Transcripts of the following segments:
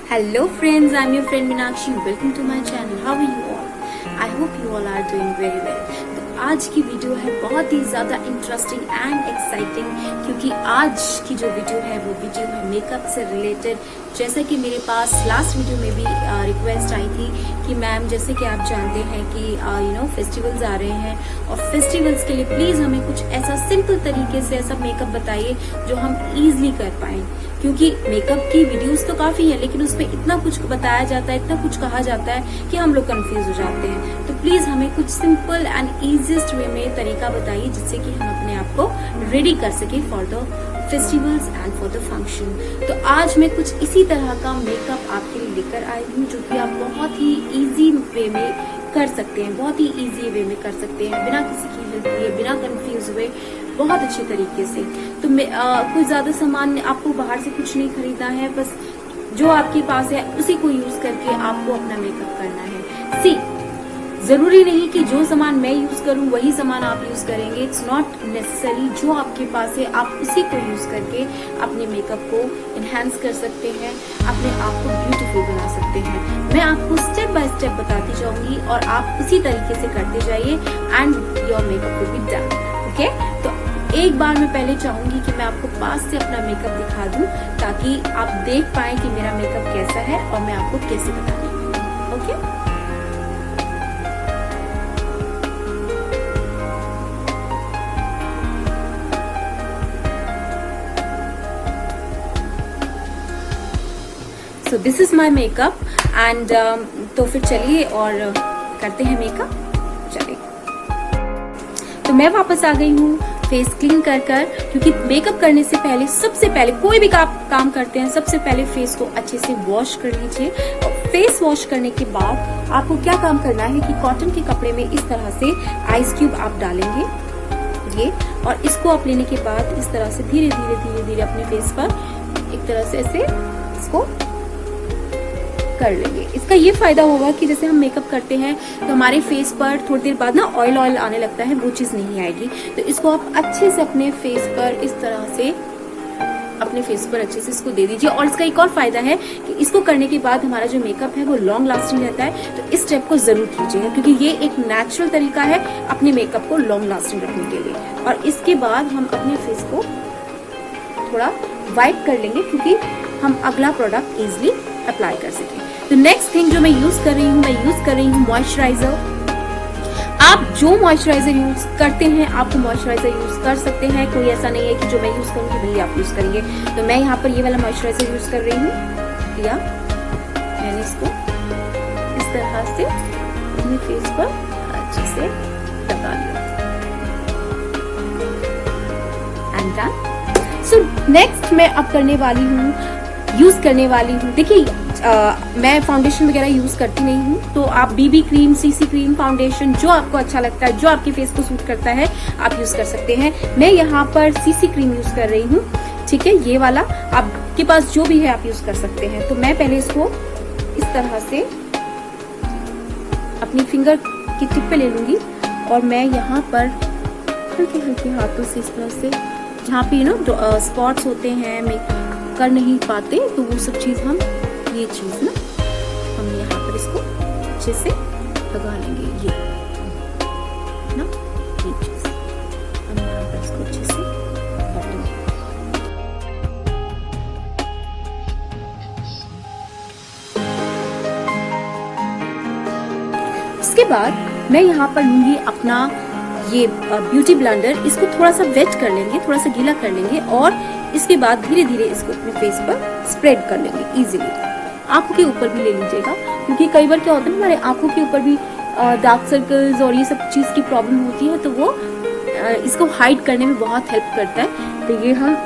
Hello friends, I'm your friend Meenakshi. Welcome to my channel. How are you all? I hope you all are doing very well. तो आज की video है बहुत ही ज्यादा interesting and exciting, क्योंकि आज की जो वीडियो है वो वीडियो है मेकअप से रिलेटेड। जैसा कि मेरे पास लास्ट वीडियो में भी रिक्वेस्ट आई थी कि मैम, जैसे कि आप जानते हैं कि फेस्टिवल्स आ रहे हैं और फेस्टिवल्स के लिए प्लीज हमें कुछ ऐसा सिंपल तरीके से ऐसा मेकअप बताइए जो हम इजीली कर पाए, क्योंकि मेकअप की वीडियोस तो काफी है लेकिन उसमें इतना कुछ बताया जाता है, इतना कुछ कहा जाता है कि हम लोग कंफ्यूज हो जाते हैं। तो प्लीज हमें कुछ सिंपल एंड इजीएस्ट वे में तरीका बताइए जिससे कि हम अपने आप को रेडी कर सके for the festivals and for the function. तो आज मैं कुछ इसी तरह का मेकअप आपके लिए लेकर आई हूँ जो कि आप बहुत ही इजी वे में कर सकते हैं, बहुत ही इजी वे में कर सकते हैं, बिना किसी की हेल्प लिए, बिना कंफ्यूज हुए, बहुत अच्छे तरीके से। तो कोई ज्यादा सामान आपको बाहर से कुछ नहीं खरीदना है, बस जो आपके पास है उसी को यूज करके आपको अपना मेकअप करना है। जरूरी नहीं कि जो सामान मैं यूज करूं वही सामान आप यूज करेंगे, इट्स नॉट नेसेसरी। जो आपके पास है आप उसी को यूज करके अपने मेकअप को एनहांस कर सकते हैं, अपने आप को ब्यूटीफुल बना सकते हैं। मैं आपको स्टेप बाय स्टेप बताती जाऊंगी और आप उसी तरीके से करते जाइए and your makeup will be done. Okay, तो एक बार मैं पहले चाहूंगी कि मैं आपको पास से अपना मेकअप दिखा दूं ताकि आप देख पाए कि मेरा मेकअप कैसा है और मैं आपको कैसे बता रही हूँ। Okay, so this is my makeup and तो फिर चलिए और करते हैं मेकअप। चलिए, तो मैं वापस आ गई हूँ फेस क्लीन कर क्योंकि मेकअप करने से पहले, सबसे पहले कोई भी काम करते हैं, सबसे पहले फेस को अच्छे से वॉश कर लीजिए। और फेस वॉश करने के बाद आपको क्या काम करना है कि कॉटन के कपड़े में इस तरह से आइस क्यूब आप डालेंगे ये, और इसको आप लेने के बाद इस तरह से धीरे धीरे धीरे धीरे अपने फेस पर एक तरह से ऐसे इसको कर लेंगे। इसका ये फायदा होगा कि जैसे हम मेकअप करते हैं तो हमारे फेस पर थोड़ी देर बाद ना ऑयल आने लगता है, वो चीज नहीं आएगी। तो इसको आप अच्छे से अपने फेस पर इस तरह से अपने फेस पर अच्छे से इसको दे दीजिए। और इसका एक और फायदा है कि इसको करने के बाद हमारा जो मेकअप है वो लॉन्ग लास्टिंग रहता है। तो इस स्टेप को जरूर कीजिएगा क्योंकि ये एक नेचुरल तरीका है अपने मेकअप को लॉन्ग लास्टिंग रखने के लिए। और इसके बाद हम अपने फेस को थोड़ा वाइट कर लेंगे क्योंकि हम अगला प्रोडक्ट इजिली अप्लाई कर सकें। तो नेक्स्ट थिंग जो मैं यूज कर रही हूँ मॉइस्चराइजर। आप जो मॉइस्चराइजर यूज करते हैं आप मॉइस्चराइजर यूज कर सकते हैं, कोई ऐसा नहीं है कि जो मैं यूज करूंगी वही आप यूज करेंगे। तो मैं यहाँ पर ये वाला मॉइस्चराइजर यूज कर रही हूँ। या मैंने इसको इस तरह से अपने फेस पर अच्छे से लगा लिया एंड डन। सो नेक्स्ट मैं अब यूज करने वाली हूँ। देखिए मैं फाउंडेशन वगैरह यूज करती नहीं हूँ, तो आप BB cream, CC cream, foundation जो आपको अच्छा लगता है, जो आपके फेस को सूट करता है आप यूज कर सकते हैं। मैं यहाँ पर सीसी क्रीम यूज कर रही हूँ, ठीक है, ये वाला। आपके पास जो भी है आप यूज कर सकते हैं। तो मैं पहले इसको इस तरह से अपनी फिंगर की टिप पे ले लूंगी और मैं यहाँ पर हल्के हल्के हाथों से इस तरह से, जहाँ पे जो स्पॉट्स होते हैं में कर नहीं पाते, तो वो सब चीज हम ये चीज ना हम यहाँ पर इसको अच्छे से लगा लेंगे। ये ना ये चीज हम यहाँ पर इसको अच्छे से लगा लेंगे। इसके बाद मैं यहाँ पर लूंगी अपना ये ब्यूटी ब्लेंडर। इसको थोड़ा सा वेट कर लेंगे, थोड़ा सा गीला कर लेंगे और इसके बाद धीरे धीरे इसको अपने फेस पर स्प्रेड कर लेंगे इजीली। आंखों के ऊपर भी ले लीजिएगा क्योंकि कई बार क्या होता है ना, हमारे आंखों के ऊपर भी डार्क सर्कल्स और ये सब चीज की प्रॉब्लम होती है, तो वो इसको हाइड करने में बहुत हेल्प करता है। तो ये हम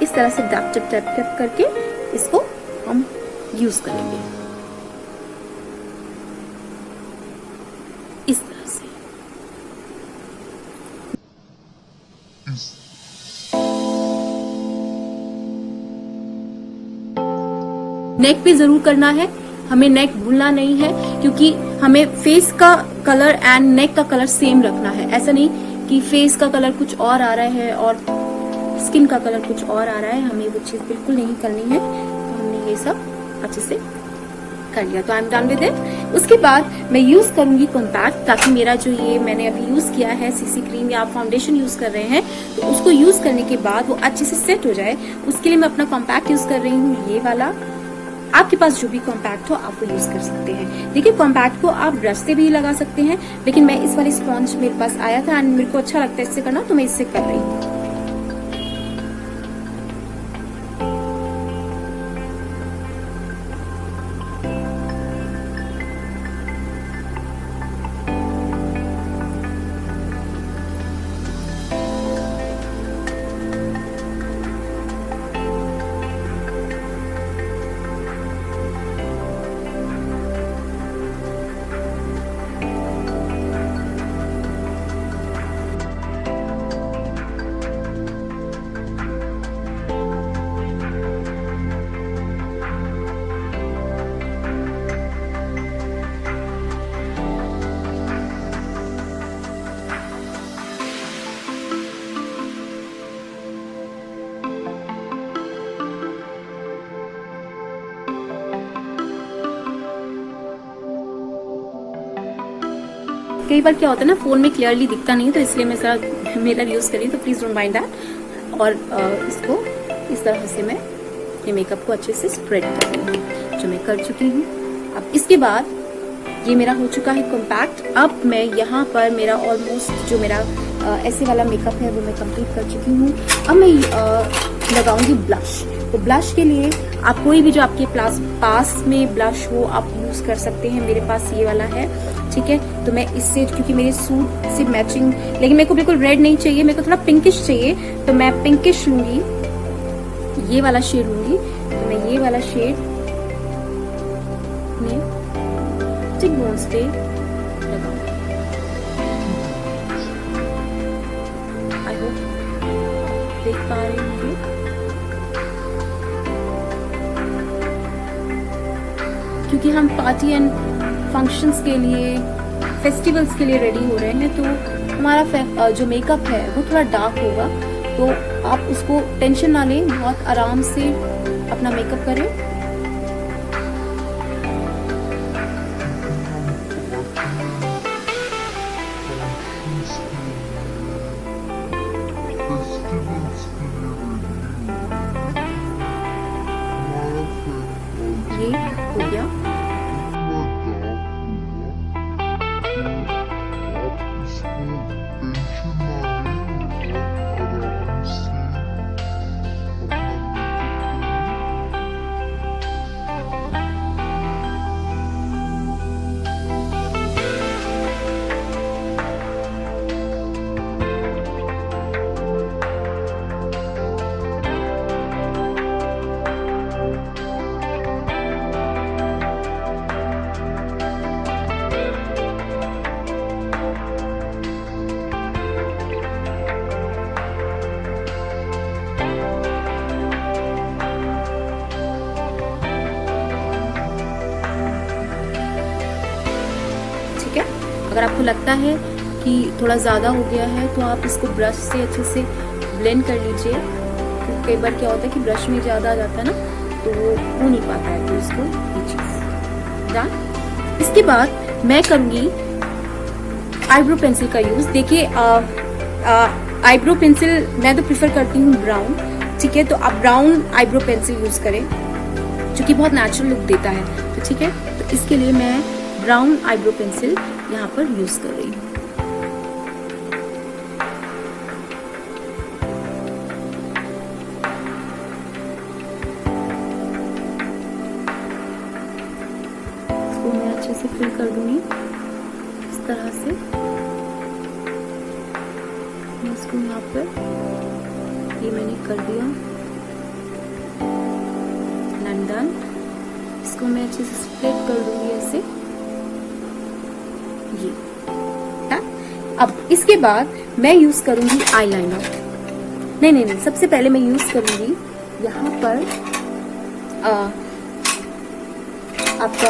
इस तरह से टैप टैप टैप टैप करके इसको हम यूज करेंगे इस तरह से। नेक पे जरूर करना है, हमें नेक भूलना नहीं है क्योंकि हमें फेस का कलर एंड नेक का कलर सेम रखना है। ऐसा नहीं कि फेस का कलर कुछ और आ रहा है और स्किन का कलर कुछ और आ रहा है, हमें वो चीज बिल्कुल नहीं करनी है। तो हमने ये सब अच्छे से कर लिया। तो I am done with it. उसके बाद मैं यूज करूंगी कॉम्पैक्ट, ताकि मेरा जो ये मैंने अभी यूज किया है सीसी क्रीम या आप फाउंडेशन यूज कर रहे हैं तो उसको यूज करने के बाद वो अच्छे से सेट हो जाए। उसके लिए मैं अपना कॉम्पैक्ट यूज कर रही हूँ, ये वाला। आपके पास जो भी कॉम्पैक्ट हो आप वो यूज कर सकते हैं। देखिए कॉम्पैक्ट को आप ब्रश से भी लगा सकते हैं, लेकिन मैं इस वाली स्पॉन्ज मेरे पास आया था एंड मेरे को अच्छा लगता है इससे करना, तो मैं इससे कर रही हूँ। कई बार क्या होता है ना, फोन में क्लियरली दिखता नहीं है, तो इसलिए मैं जरा मिरर यूज करी, तो प्लीज डोंट माइंड दैट। और इसको इस तरह से मैं ये मेकअप को अच्छे से स्प्रेड कर रही हूँ, जो मैं कर चुकी हूँ। अब इसके बाद ये मेरा हो चुका है कॉम्पैक्ट। अब मैं यहाँ पर मेरा ऑलमोस्ट जो मेरा ऐसे वाला मेकअप है वो मैं कंप्लीट कर चुकी हूँ। अब मैं लगाऊंगी ब्लश। तो ब्लश के लिए आप कोई भी जो आपके पास में ब्लश हो आप यूज कर सकते हैं। मेरे पास ये वाला है, ठीक है। तो मैं इससे, क्योंकि मेरे सूट से मैचिंग, लेकिन मेरे को बिल्कुल रेड नहीं चाहिए, मेरे को थोड़ा पिंकिश चाहिए, तो मैं पिंकिश लूंगी, ये वाला शेड लूंगी। तो मैं ये वाला शेड चिक बोन्स पे लगाऊंगी। आई होप देख पा रहे होंगे। क्योंकि हम पार्टी एंड फंक्शंस के लिए, फेस्टिवल्स के लिए रेडी हो रहे हैं, तो हमारा जो मेकअप है वो थोड़ा डार्क होगा, तो आप उसको टेंशन ना लें, बहुत आराम से अपना मेकअप करें। ये हो गया। अगर आपको लगता है कि थोड़ा ज़्यादा हो गया है तो आप इसको ब्रश से अच्छे से ब्लेंड कर लीजिए, क्योंकि कई बार क्या होता है कि ब्रश में ज़्यादा आ जाता है ना, तो वो हो नहीं पाता है। तो इसको ये चीज़ डन। इसके बाद मैं करूँगी आईब्रो पेंसिल का यूज़। देखिए आईब्रो पेंसिल मैं तो प्रेफर करती हूँ ब्राउन, ठीक है। तो आप ब्राउन आईब्रो पेंसिल यूज़ करें, जो कि बहुत नेचुरल लुक देता है, तो ठीक है। तो इसके लिए मैं ब्राउन आईब्रो पेंसिल यहाँ पर यूज कर रही हूँ। इसको मैं अच्छे से फिल कर दूंगी इस तरह से। मैं इसको यहाँ पर ये मैंने कर दिया, डन। इसको मैं अच्छे से स्प्रेड कर दूंगी ऐसे, ये। अब इसके बाद मैं यूज करूंगी आईलाइनर। नहीं, सबसे पहले मैं यूज करूंगी यहाँ पर आपका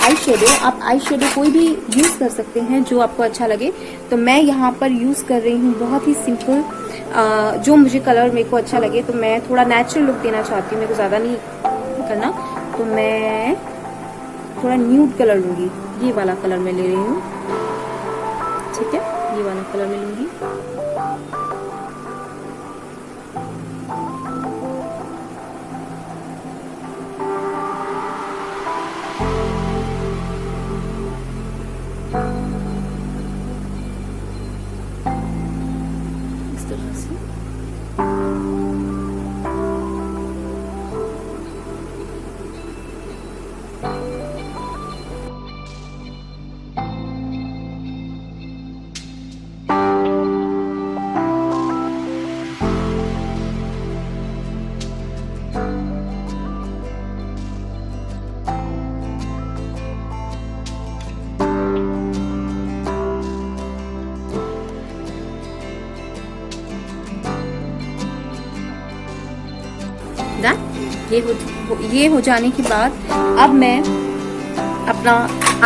आई शेडो। आप आई शेडो कोई भी यूज कर सकते हैं जो आपको अच्छा लगे। तो मैं यहाँ पर यूज कर रही हूँ बहुत ही सिंपल, जो मुझे कलर मेरे को अच्छा लगे। तो मैं थोड़ा नेचुरल लुक देना चाहती हूँ, मेरे को ज्यादा नहीं करना। तो मैं थोड़ा न्यूड कलर लूंगी, ये वाला कलर मैं ले रही हूँ, ठीक है, ये वाला कलर मैं लूंगी। इस तरह से ये हो जाने के बाद अब मैं अपना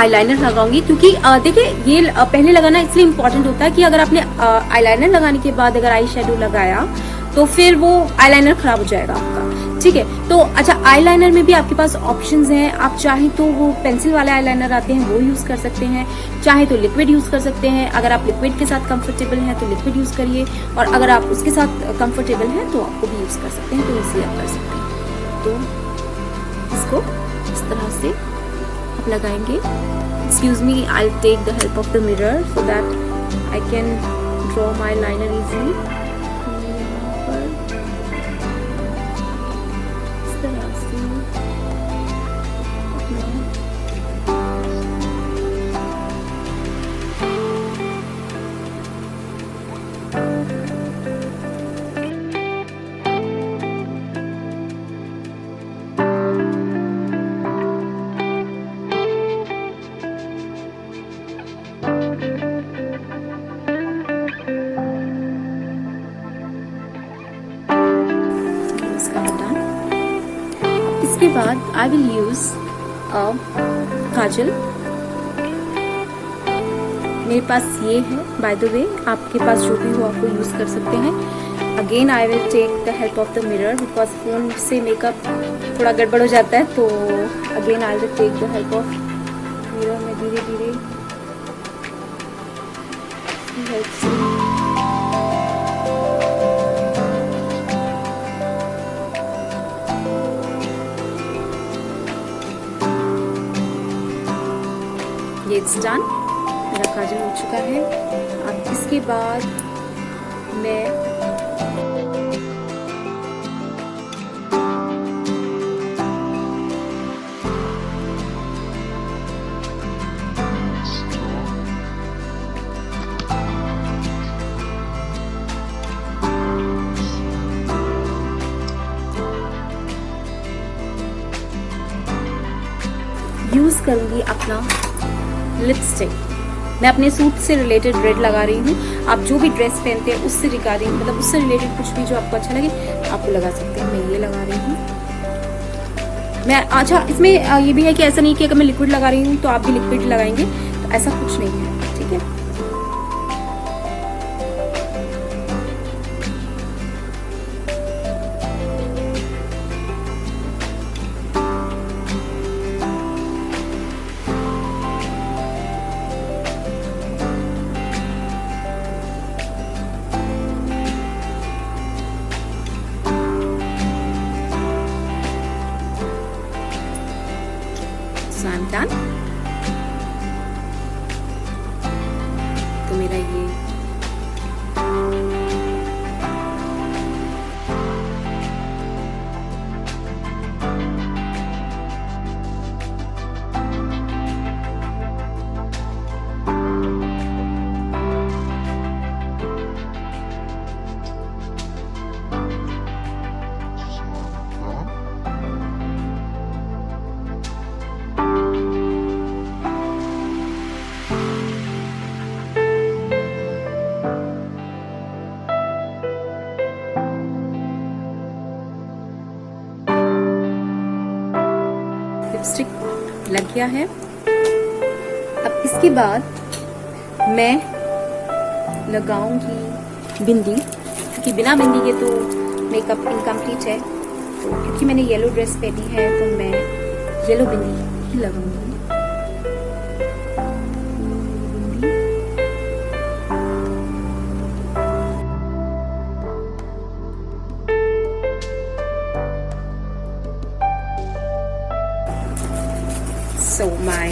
आईलाइनर लगाऊंगी, क्योंकि देखिए ये पहले लगाना इसलिए इम्पोर्टेंट होता है कि अगर आपने आईलाइनर लगाने के बाद अगर आई शेडो लगाया तो फिर वो आईलाइनर खराब हो जाएगा आपका, ठीक है। तो अच्छा, आईलाइनर में भी आपके पास ऑप्शंस हैं, आप चाहे तो वो पेंसिल वाले आईलाइनर आते हैं वो यूज कर सकते हैं, चाहे तो लिक्विड यूज कर सकते हैं। अगर आप लिक्विड के साथ कंफर्टेबल हैं तो लिक्विड यूज करिए, और अगर आप उसके साथ कंफर्टेबल हैं तो आपको भी यूज कर सकते हैं, तो इसलिए आप कर सकते हैं। तो इसको इस तरह से आप लगाएंगे। Excuse me, I will take the help of the mirror so that I can draw my liner easily. इस तरह से इसके बाद आई विल यूज काजल। मेरे पास ये है, बाय द वे आपके पास जो भी हो आप वो यूज कर सकते हैं। Again I will take the help of the mirror, because phone से मेकअप थोड़ा गड़बड़ हो जाता है, तो again I will take the help of mirror में धीरे धीरे हेल्प से इट्स डन, मेरा काजल हो चुका है। अब इसके बाद मैं यूज करूंगी अपना लिपस्टिक। मैं अपने सूट से रिलेटेड रेड लगा रही हूँ। आप जो भी ड्रेस पहनते हैं उससे रिगार्डिंग, मतलब उससे रिलेटेड कुछ भी जो आपको अच्छा लगे आप लगा सकते हैं। मैं ये लगा रही हूँ। मैं अच्छा, इसमें ये भी है कि ऐसा नहीं कि अगर मैं लिक्विड लगा रही हूँ तो आप भी लिक्विड लगाएंगे, तो ऐसा कुछ नहीं है, ठीक है। So I'm done. तो मेरा ये लिपस्टिक लग गया है। अब इसके बाद मैं लगाऊंगी बिंदी, क्योंकि बिना बिंदी के तो मेकअप इनकम्प्लीट है। तो क्योंकि मैंने येलो ड्रेस पहनी है तो मैं येलो बिंदी ही लगाऊंगी। So my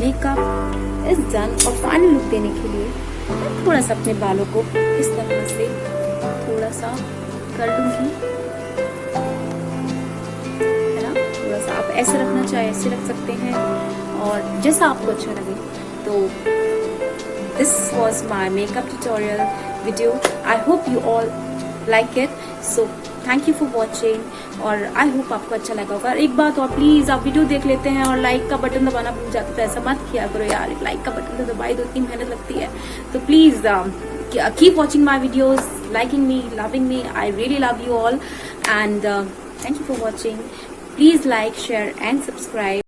makeup is done और फाइनल लुक देने के लिए मैं थोड़ा सा अपने बालों को इस तरह से थोड़ा सा कर लूंगी, है ना। थोड़ा सा आप ऐसे रखना चाहे ऐसे रख सकते हैं और जैसा आपको अच्छा लगे। तो this was my makeup tutorial video. I hope you all like it. So thank you for watching और आई होप आपको अच्छा लगा होगा। एक बात और, प्लीज आप वीडियो देख लेते हैं और लाइक का बटन दबाना भूल जाते, तो ऐसा मत किया करो यार। लाइक का बटन तो दबाई दो, इतनी मेहनत लगती है। तो please keep watching my videos, liking me, loving me. I really love you all and thank you for watching. Please like, share and subscribe.